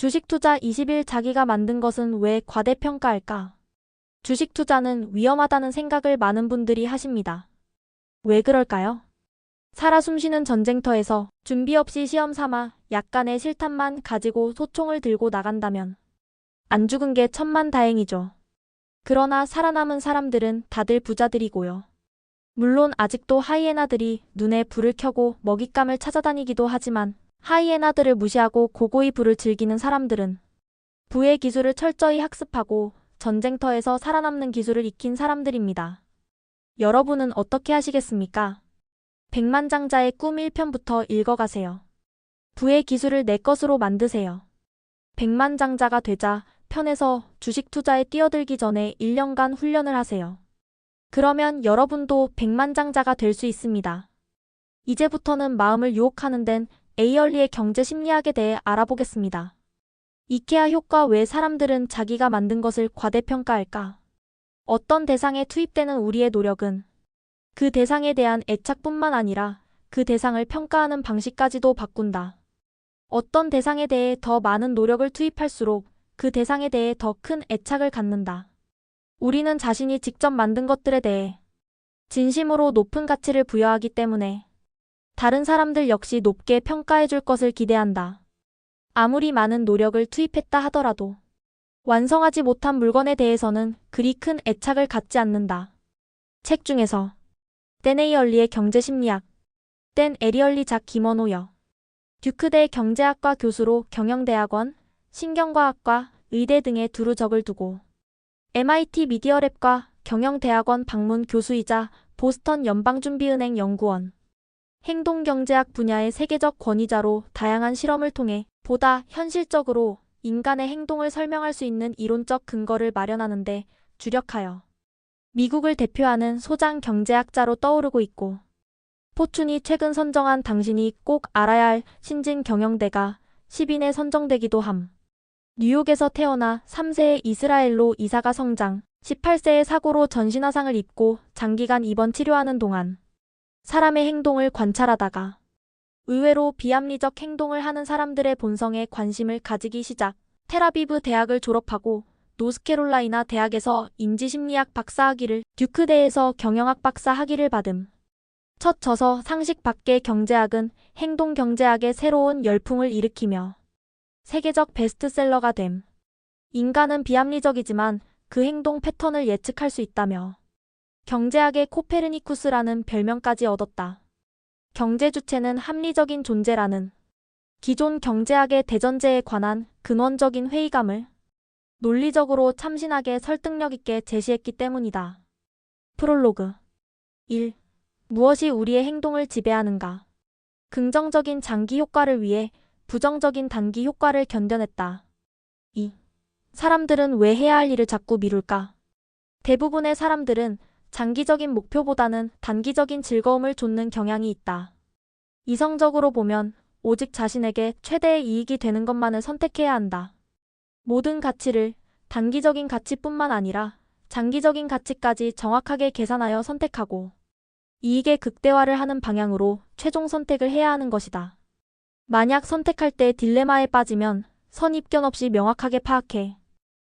주식 투자 20일 자기가 만든 것은 왜 과대평가할까? 주식 투자는 위험하다는 생각을 많은 분들이 하십니다. 왜 그럴까요? 살아 숨쉬는 전쟁터에서 준비 없이 시험 삼아 약간의 실탄만 가지고 소총을 들고 나간다면 안 죽은 게 천만다행이죠. 그러나 살아남은 사람들은 다들 부자들이고요. 물론 아직도 하이에나들이 눈에 불을 켜고 먹잇감을 찾아다니기도 하지만 하이에나들을 무시하고 고고히 불을 즐기는 사람들은 부의 기술을 철저히 학습하고 전쟁터에서 살아남는 기술을 익힌 사람들입니다. 여러분은 어떻게 하시겠습니까? 백만장자의 꿈 1편부터 읽어가세요. 부의 기술을 내 것으로 만드세요. 백만장자가 되자 편에서 주식 투자에 뛰어들기 전에 1년간 훈련을 하세요. 그러면 여러분도 백만장자가 될 수 있습니다. 이제부터는 마음을 유혹하는 데는 에이얼리의 경제 심리학에 대해 알아보겠습니다. 이케아 효과. 왜 사람들은 자기가 만든 것을 과대평가할까? 어떤 대상에 투입되는 우리의 노력은 그 대상에 대한 애착뿐만 아니라 그 대상을 평가하는 방식까지도 바꾼다. 어떤 대상에 대해 더 많은 노력을 투입할수록 그 대상에 대해 더 큰 애착을 갖는다. 우리는 자신이 직접 만든 것들에 대해 진심으로 높은 가치를 부여하기 때문에 다른 사람들 역시 높게 평가해 줄 것을 기대한다. 아무리 많은 노력을 투입했다 하더라도 완성하지 못한 물건에 대해서는 그리 큰 애착을 갖지 않는다. 책 중에서 댄 에이얼리의 경제심리학, 댄 에리얼리 작 김원호여. 듀크대 경제학과 교수로 경영대학원, 신경과학과, 의대 등에 두루 적을 두고 MIT 미디어랩과 경영대학원 방문 교수이자 보스턴 연방준비은행 연구원, 행동경제학 분야의 세계적 권위자로 다양한 실험을 통해 보다 현실적으로 인간의 행동을 설명할 수 있는 이론적 근거를 마련하는 데 주력하여 미국을 대표하는 소장 경제학자로 떠오르고 있고, 포춘이 최근 선정한 당신이 꼭 알아야 할 신진 경영대가 10인에 선정되기도 함. 뉴욕에서 태어나 3세에 이스라엘로 이사가 성장, 18세의 사고로 전신화상을 입고 장기간 입원 치료하는 동안 사람의 행동을 관찰하다가 의외로 비합리적 행동을 하는 사람들의 본성에 관심을 가지기 시작, 텔아비브 대학을 졸업하고 노스캐롤라이나 대학에서 인지심리학 박사학위를, 듀크대에서 경영학 박사학위를 받음. 첫 저서 상식 밖의 경제학은 행동경제학의 새로운 열풍을 일으키며 세계적 베스트셀러가 됨. 인간은 비합리적이지만 그 행동 패턴을 예측할 수 있다며 경제학의 코페르니쿠스라는 별명까지 얻었다. 경제 주체는 합리적인 존재라는 기존 경제학의 대전제에 관한 근원적인 회의감을 논리적으로 참신하게 설득력 있게 제시했기 때문이다. 프롤로그 1. 무엇이 우리의 행동을 지배하는가? 긍정적인 장기 효과를 위해 부정적인 단기 효과를 견뎌냈다. 2. 사람들은 왜 해야 할 일을 자꾸 미룰까? 대부분의 사람들은 장기적인 목표보다는 단기적인 즐거움을 좇는 경향이 있다. 이성적으로 보면 오직 자신에게 최대의 이익이 되는 것만을 선택해야 한다. 모든 가치를 단기적인 가치뿐만 아니라 장기적인 가치까지 정확하게 계산하여 선택하고 이익의 극대화를 하는 방향으로 최종 선택을 해야 하는 것이다. 만약 선택할 때 딜레마에 빠지면 선입견 없이 명확하게 파악해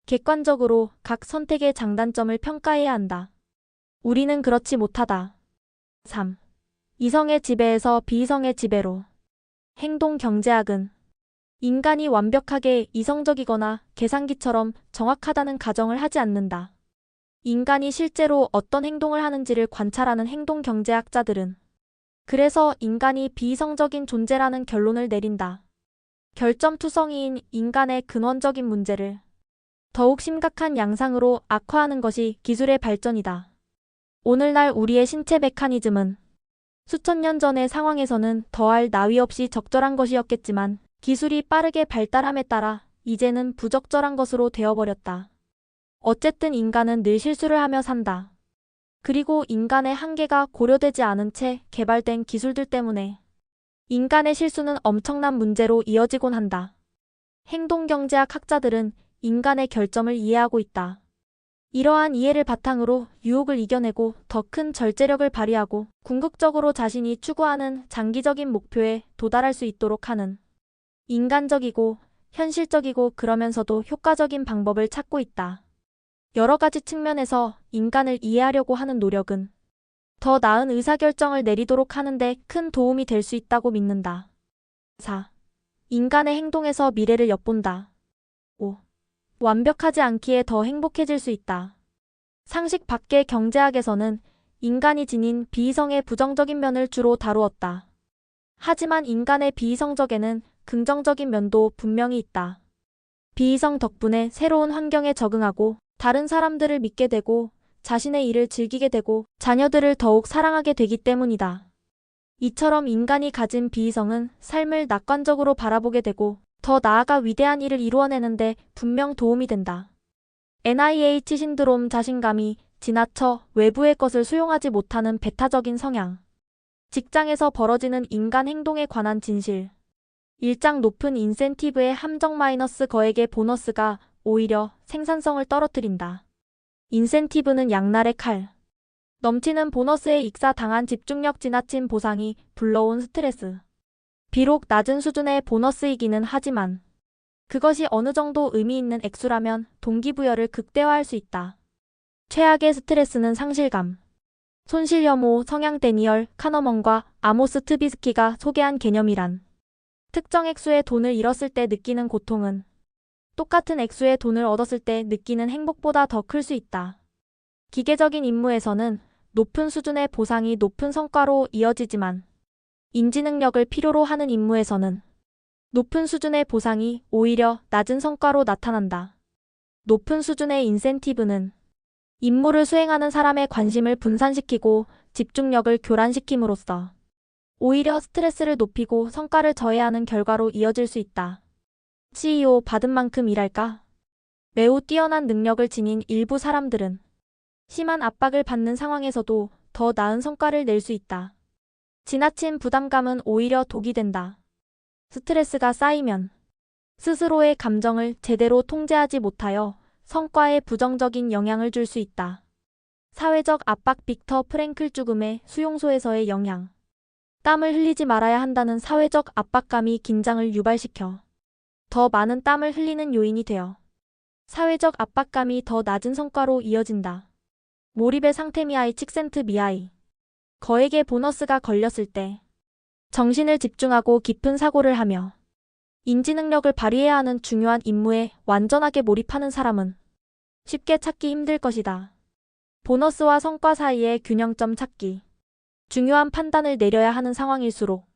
객관적으로 각 선택의 장단점을 평가해야 한다. 우리는 그렇지 못하다. 3. 이성의 지배에서 비이성의 지배로. 행동경제학은 인간이 완벽하게 이성적이거나 계산기처럼 정확하다는 가정을 하지 않는다. 인간이 실제로 어떤 행동을 하는지를 관찰하는 행동경제학자들은 그래서 인간이 비이성적인 존재라는 결론을 내린다. 결점투성이인 인간의 근원적인 문제를 더욱 심각한 양상으로 악화하는 것이 기술의 발전이다. 오늘날 우리의 신체 메커니즘은 수천 년 전의 상황에서는 더할 나위 없이 적절한 것이었겠지만 기술이 빠르게 발달함에 따라 이제는 부적절한 것으로 되어버렸다. 어쨌든 인간은 늘 실수를 하며 산다. 그리고 인간의 한계가 고려되지 않은 채 개발된 기술들 때문에 인간의 실수는 엄청난 문제로 이어지곤 한다. 행동경제학 학자들은 인간의 결점을 이해하고 있다. 이러한 이해를 바탕으로 유혹을 이겨내고 더 큰 절제력을 발휘하고 궁극적으로 자신이 추구하는 장기적인 목표에 도달할 수 있도록 하는 인간적이고 현실적이고 그러면서도 효과적인 방법을 찾고 있다. 여러 가지 측면에서 인간을 이해하려고 하는 노력은 더 나은 의사결정을 내리도록 하는데 큰 도움이 될 수 있다고 믿는다. 4. 인간의 행동에서 미래를 엿본다. 5. 완벽하지 않기에 더 행복해질 수 있다. 상식 밖의 경제학에서는 인간이 지닌 비이성의 부정적인 면을 주로 다루었다. 하지만 인간의 비이성적에는 긍정적인 면도 분명히 있다. 비이성 덕분에 새로운 환경에 적응하고 다른 사람들을 믿게 되고 자신의 일을 즐기게 되고 자녀들을 더욱 사랑하게 되기 때문이다. 이처럼 인간이 가진 비이성은 삶을 낙관적으로 바라보게 되고 더 나아가 위대한 일을 이루어내는데 분명 도움이 된다. NIH 신드롬 자신감이 지나쳐 외부의 것을 수용하지 못하는 배타적인 성향. 직장에서 벌어지는 인간 행동에 관한 진실. 일장 높은 인센티브의 함정 마이너스 거액의 보너스가 오히려 생산성을 떨어뜨린다. 인센티브는 양날의 칼. 넘치는 보너스에 익사당한 집중력 지나친 보상이 불러온 스트레스. 비록 낮은 수준의 보너스이기는 하지만 그것이 어느 정도 의미 있는 액수라면 동기부여를 극대화할 수 있다. 최악의 스트레스는 상실감. 손실혐오 성향 데니얼 카너먼과 아모스 트비스키가 소개한 개념이란 특정 액수의 돈을 잃었을 때 느끼는 고통은 똑같은 액수의 돈을 얻었을 때 느끼는 행복보다 더 클 수 있다. 기계적인 임무에서는 높은 수준의 보상이 높은 성과로 이어지지만 인지능력을 필요로 하는 임무에서는 높은 수준의 보상이 오히려 낮은 성과로 나타난다. 높은 수준의 인센티브는 임무를 수행하는 사람의 관심을 분산시키고 집중력을 교란시킴으로써 오히려 스트레스를 높이고 성과를 저해하는 결과로 이어질 수 있다. CEO 받은 만큼 일할까? 매우 뛰어난 능력을 지닌 일부 사람들은 심한 압박을 받는 상황에서도 더 나은 성과를 낼 수 있다. 지나친 부담감은 오히려 독이 된다. 스트레스가 쌓이면 스스로의 감정을 제대로 통제하지 못하여 성과에 부정적인 영향을 줄 수 있다. 사회적 압박 빅터 프랭클 죽음의 수용소에서의 영향. 땀을 흘리지 말아야 한다는 사회적 압박감이 긴장을 유발시켜 더 많은 땀을 흘리는 요인이 되어 사회적 압박감이 더 낮은 성과로 이어진다. 몰입의 상태 미하이 칙센트 미하이. 거액의 보너스가 걸렸을 때 정신을 집중하고 깊은 사고를 하며 인지능력을 발휘해야 하는 중요한 임무에 완전하게 몰입하는 사람은 쉽게 찾기 힘들 것이다. 보너스와 성과 사이의 균형점 찾기. 중요한 판단을 내려야 하는 상황일수록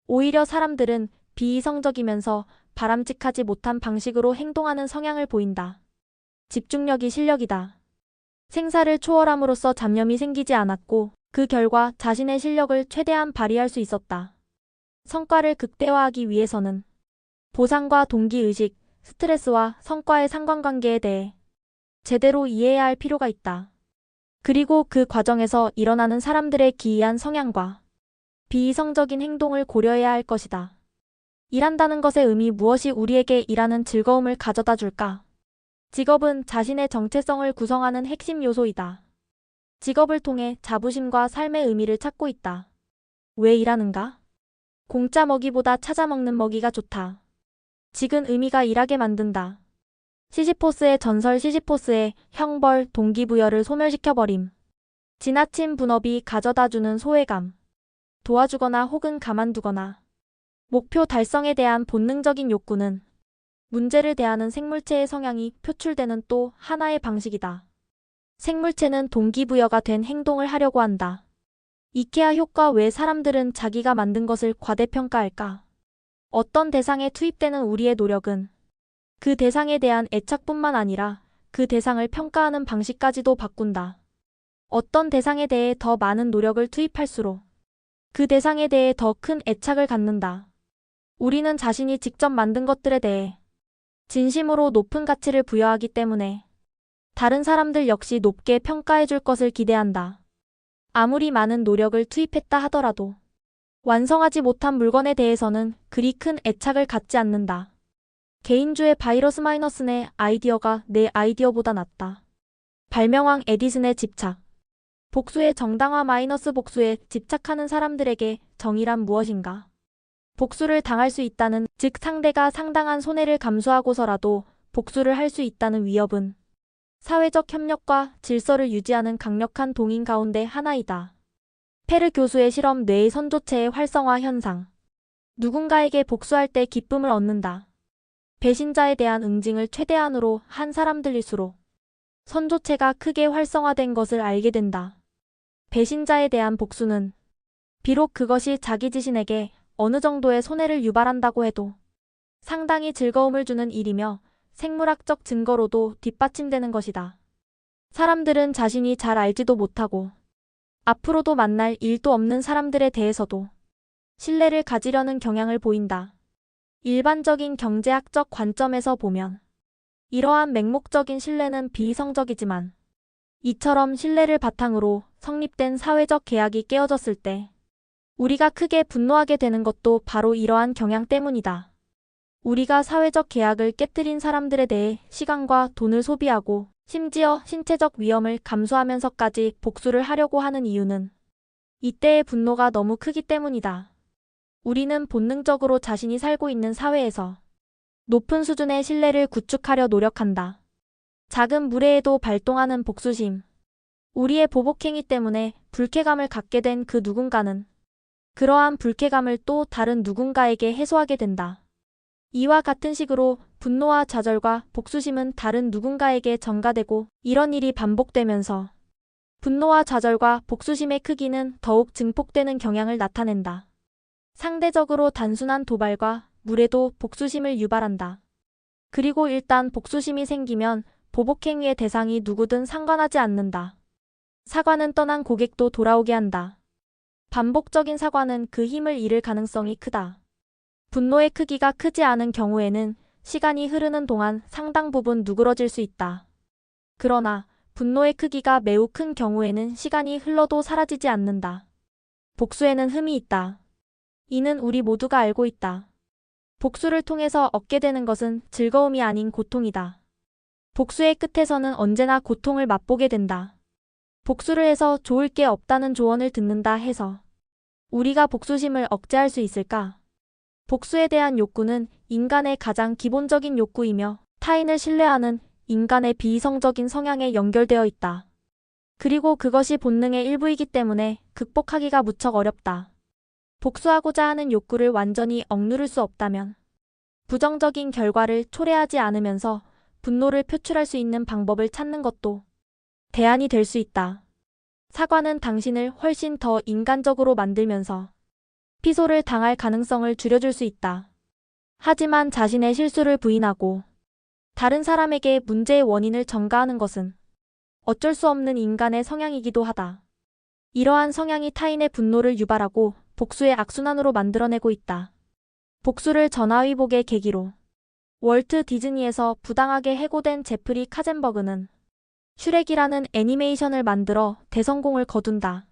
오히려 사람들은 비이성적이면서 바람직하지 못한 방식으로 행동하는 성향을 보인다. 집중력이 실력이다. 생사를 초월함으로써 잡념이 생기지 않았고 그 결과 자신의 실력을 최대한 발휘할 수 있었다. 성과를 극대화하기 위해서는 보상과 동기의식, 스트레스와 성과의 상관관계에 대해 제대로 이해해야 할 필요가 있다. 그리고 그 과정에서 일어나는 사람들의 기이한 성향과 비이성적인 행동을 고려해야 할 것이다. 일한다는 것의 의미 무엇이 우리에게 일하는 즐거움을 가져다 줄까? 직업은 자신의 정체성을 구성하는 핵심 요소이다. 직업을 통해 자부심과 삶의 의미를 찾고 있다. 왜 일하는가? 공짜 먹이보다 찾아 먹는 먹이가 좋다. 직은 의미가 일하게 만든다. 시시포스의 전설 시시포스의 형벌 동기부여를 소멸시켜버림. 지나친 분업이 가져다주는 소외감. 도와주거나 혹은 가만두거나. 목표 달성에 대한 본능적인 욕구는 문제를 대하는 생물체의 성향이 표출되는 또 하나의 방식이다. 생물체는 동기부여가 된 행동을 하려고 한다. 이케아 효과 왜 사람들은 자기가 만든 것을 과대평가할까? 어떤 대상에 투입되는 우리의 노력은 그 대상에 대한 애착뿐만 아니라 그 대상을 평가하는 방식까지도 바꾼다. 어떤 대상에 대해 더 많은 노력을 투입할수록 그 대상에 대해 더 큰 애착을 갖는다. 우리는 자신이 직접 만든 것들에 대해 진심으로 높은 가치를 부여하기 때문에 다른 사람들 역시 높게 평가해 줄 것을 기대한다. 아무리 많은 노력을 투입했다 하더라도 완성하지 못한 물건에 대해서는 그리 큰 애착을 갖지 않는다. 개인주의 바이러스 마이너스 내 아이디어가 내 아이디어보다 낫다. 발명왕 에디슨의 집착. 복수의 정당화 마이너스 복수에 집착하는 사람들에게 정의란 무엇인가? 복수를 당할 수 있다는, 즉 상대가 상당한 손해를 감수하고서라도 복수를 할 수 있다는 위협은 사회적 협력과 질서를 유지하는 강력한 동인 가운데 하나이다. 페르 교수의 실험 뇌의 선조체의 활성화 현상. 누군가에게 복수할 때 기쁨을 얻는다. 배신자에 대한 응징을 최대한으로 한 사람들일수록 선조체가 크게 활성화된 것을 알게 된다. 배신자에 대한 복수는 비록 그것이 자기 자신에게 어느 정도의 손해를 유발한다고 해도 상당히 즐거움을 주는 일이며 생물학적 증거로도 뒷받침되는 것이다. 사람들은 자신이 잘 알지도 못하고 앞으로도 만날 일도 없는 사람들에 대해서도 신뢰를 가지려는 경향을 보인다. 일반적인 경제학적 관점에서 보면 이러한 맹목적인 신뢰는 비이성적이지만 이처럼 신뢰를 바탕으로 성립된 사회적 계약이 깨어졌을 때 우리가 크게 분노하게 되는 것도 바로 이러한 경향 때문이다. 우리가 사회적 계약을 깨뜨린 사람들에 대해 시간과 돈을 소비하고 심지어 신체적 위험을 감수하면서까지 복수를 하려고 하는 이유는 이때의 분노가 너무 크기 때문이다. 우리는 본능적으로 자신이 살고 있는 사회에서 높은 수준의 신뢰를 구축하려 노력한다. 작은 무례에도 발동하는 복수심. 우리의 보복행위 때문에 불쾌감을 갖게 된 그 누군가는 그러한 불쾌감을 또 다른 누군가에게 해소하게 된다. 이와 같은 식으로 분노와 좌절과 복수심은 다른 누군가에게 전가되고 이런 일이 반복되면서 분노와 좌절과 복수심의 크기는 더욱 증폭되는 경향을 나타낸다. 상대적으로 단순한 도발과 무례도 복수심을 유발한다. 그리고 일단 복수심이 생기면 보복행위의 대상이 누구든 상관하지 않는다. 사과는 떠난 고객도 돌아오게 한다. 반복적인 사과는 그 힘을 잃을 가능성이 크다. 분노의 크기가 크지 않은 경우에는 시간이 흐르는 동안 상당 부분 누그러질 수 있다. 그러나 분노의 크기가 매우 큰 경우에는 시간이 흘러도 사라지지 않는다. 복수에는 흠이 있다. 이는 우리 모두가 알고 있다. 복수를 통해서 얻게 되는 것은 즐거움이 아닌 고통이다. 복수의 끝에서는 언제나 고통을 맛보게 된다. 복수를 해서 좋을 게 없다는 조언을 듣는다 해서 우리가 복수심을 억제할 수 있을까? 복수에 대한 욕구는 인간의 가장 기본적인 욕구이며 타인을 신뢰하는 인간의 비이성적인 성향에 연결되어 있다. 그리고 그것이 본능의 일부이기 때문에 극복하기가 무척 어렵다. 복수하고자 하는 욕구를 완전히 억누를 수 없다면 부정적인 결과를 초래하지 않으면서 분노를 표출할 수 있는 방법을 찾는 것도 대안이 될 수 있다. 사과는 당신을 훨씬 더 인간적으로 만들면서 피소를 당할 가능성을 줄여줄 수 있다. 하지만 자신의 실수를 부인하고 다른 사람에게 문제의 원인을 전가하는 것은 어쩔 수 없는 인간의 성향이기도 하다. 이러한 성향이 타인의 분노를 유발하고 복수의 악순환으로 만들어내고 있다. 복수를 전화위복의 계기로 월트 디즈니에서 부당하게 해고된 제프리 카젠버그는 슈렉이라는 애니메이션을 만들어 대성공을 거둔다.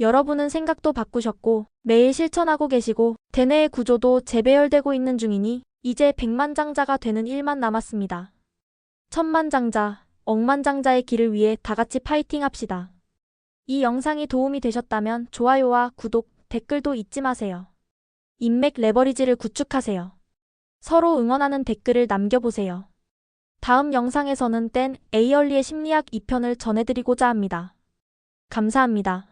여러분은 생각도 바꾸셨고 매일 실천하고 계시고 대뇌의 구조도 재배열되고 있는 중이니 이제 백만장자가 되는 일만 남았습니다. 천만장자, 억만장자의 길을 위해 다같이 파이팅 합시다. 이 영상이 도움이 되셨다면 좋아요와 구독, 댓글도 잊지 마세요. 인맥 레버리지를 구축하세요. 서로 응원하는 댓글을 남겨보세요. 다음 영상에서는 댄 에이얼리의 심리학 2편을 전해드리고자 합니다. 감사합니다.